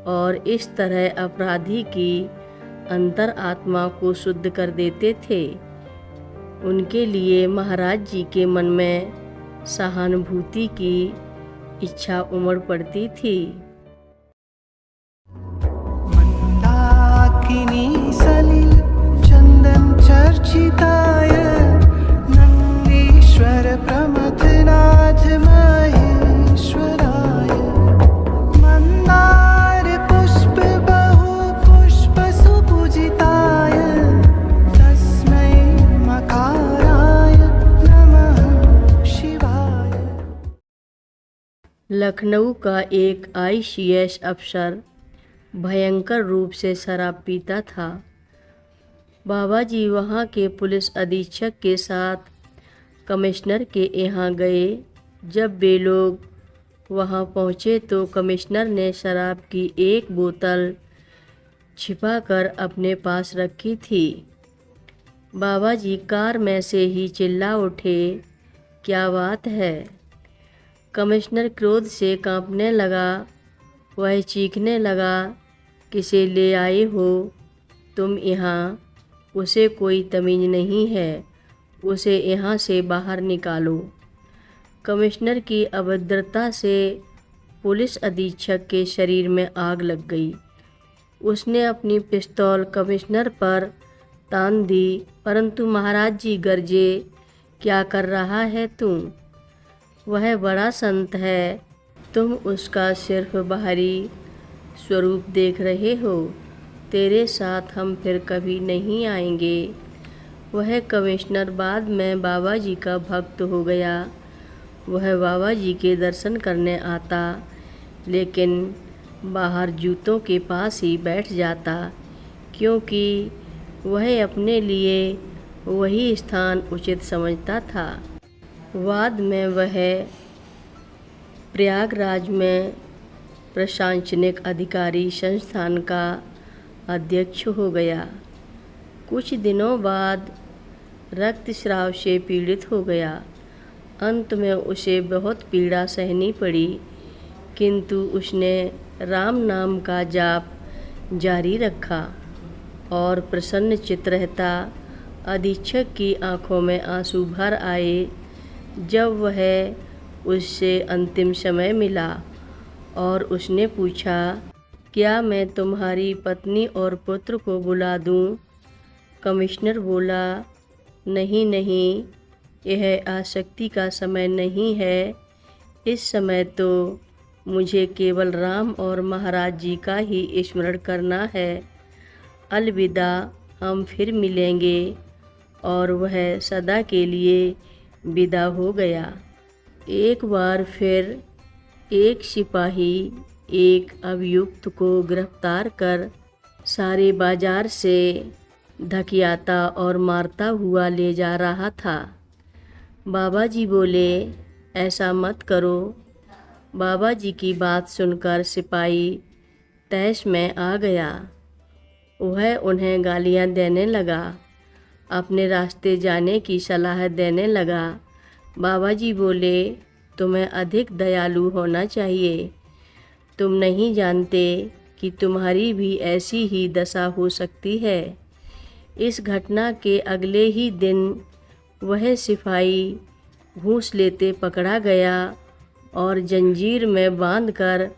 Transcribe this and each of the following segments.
और इस तरह अपराधी की अंतर आत्मा को शुद्ध कर देते थे। उनके लिए महाराज जी के मन में सहानुभूति की इच्छा उमड़ पड़ती थी। मंदाकिनी सलिल चंदन चर्चिताय नंदीश्वर प्रमथनाथ महेश्वराय मंदार पुष्प बहु पुष्प सुपूजिताय तस्मै मकाराय नमः शिवाय। लखनऊ का एक ICS अफसर भयंकर रूप से शराब पीता था। बाबा जी वहाँ के पुलिस अधीक्षक के साथ कमिश्नर के यहाँ गए। जब वे लोग वहाँ पहुँचे तो कमिश्नर ने शराब की एक बोतल छिपाकर अपने पास रखी थी। बाबा जी कार में से ही चिल्ला उठे, क्या बात है? कमिश्नर क्रोध से कांपने लगा। वह चीखने लगा, किसे ले आए हो तुम यहाँ? उसे कोई तमीज़ नहीं है, उसे यहाँ से बाहर निकालो। कमिश्नर की अभद्रता से पुलिस अधीक्षक के शरीर में आग लग गई। उसने अपनी पिस्तौल कमिश्नर पर तान दी, परंतु महाराज जी गरजे, क्या कर रहा है तू? वह बड़ा संत है, तुम उसका सिर्फ बाहरी स्वरूप देख रहे हो। तेरे साथ हम फिर कभी नहीं आएंगे। वह कमिश्नर बाद में बाबा जी का भक्त हो गया। वह बाबा जी के दर्शन करने आता, लेकिन बाहर जूतों के पास ही बैठ जाता, क्योंकि वह अपने लिए वही स्थान उचित समझता था। बाद में वह प्रयागराज में प्रशासनिक अधिकारी संस्थान का अध्यक्ष हो गया। कुछ दिनों बाद रक्तस्राव से पीड़ित हो गया। अंत में उसे बहुत पीड़ा सहनी पड़ी, किंतु उसने राम नाम का जाप जारी रखा और प्रसन्न चित्त रहता। अधीक्षक की आंखों में आंसू भर आए जब वह उससे अंतिम समय मिला और उसने पूछा, क्या मैं तुम्हारी पत्नी और पुत्र को बुला दूं? कमिश्नर बोला, नहीं नहीं, यह आसक्ति का समय नहीं है। इस समय तो मुझे केवल राम और महाराज जी का ही स्मरण करना है। अलविदा, हम फिर मिलेंगे। और वह सदा के लिए विदा हो गया। एक बार फिर एक सिपाही एक अभियुक्त को गिरफ्तार कर सारे बाजार से धकियाता और मारता हुआ ले जा रहा था। बाबा जी बोले, ऐसा मत करो। बाबा जी की बात सुनकर सिपाही तैश में आ गया। वह उन्हें गालियां देने लगा, अपने रास्ते जाने की सलाह देने लगा। बाबा जी बोले, तुम्हें अधिक दयालु होना चाहिए। तुम नहीं जानते कि तुम्हारी भी ऐसी ही दशा हो सकती है। इस घटना के अगले ही दिन वह सिपाही घूस लेते पकड़ा गया और जंजीर में बांधकर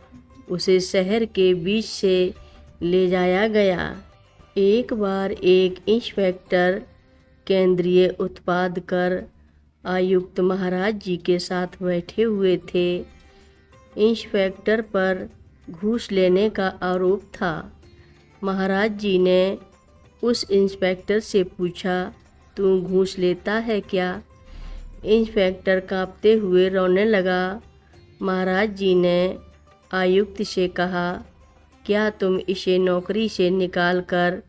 उसे शहर के बीच से ले जाया गया। एक बार एक इंस्पेक्टर केंद्रीय उत्पाद कर आयुक्त महाराज जी के साथ बैठे हुए थे। इंस्पेक्टर पर घूस लेने का आरोप था। महाराज जी ने उस इंस्पेक्टर से पूछा, तू घूस लेता है क्या? इंस्पेक्टर कांपते हुए रोने लगा। महाराज जी ने आयुक्त से कहा, क्या तुम इसे नौकरी से निकाल कर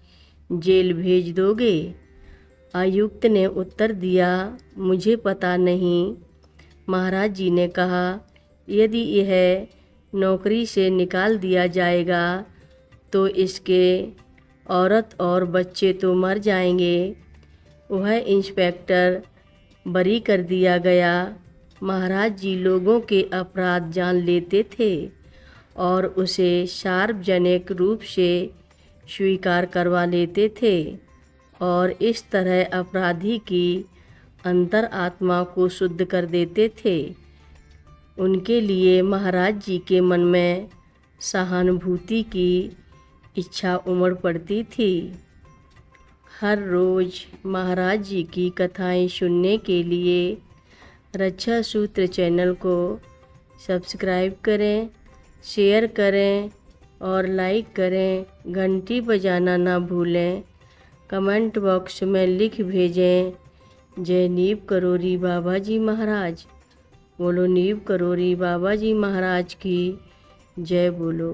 जेल भेज दोगे? आयुक्त ने उत्तर दिया, मुझे पता नहीं। महाराज जी ने कहा, यदि यह नौकरी से निकाल दिया जाएगा तो इसके औरत और बच्चे तो मर जाएंगे। वह इंस्पेक्टर बरी कर दिया गया। महाराज जी लोगों के अपराध जान लेते थे और उसे सार्वजनिक रूप से स्वीकार करवा लेते थे और इस तरह अपराधी की अंतरात्मा को शुद्ध कर देते थे। उनके लिए महाराज जी के मन में सहानुभूति की इच्छा उमड़ पड़ती थी। हर रोज़ महाराज जी की कथाएं सुनने के लिए रक्षा सूत्र चैनल को सब्सक्राइब करें, शेयर करें और लाइक करें। घंटी बजाना ना भूलें। कमेंट बॉक्स में लिख भेजें, जय नीव करोरी बाबा जी महाराज। बोलो नीव करोरी बाबा जी महाराज की जय बोलो।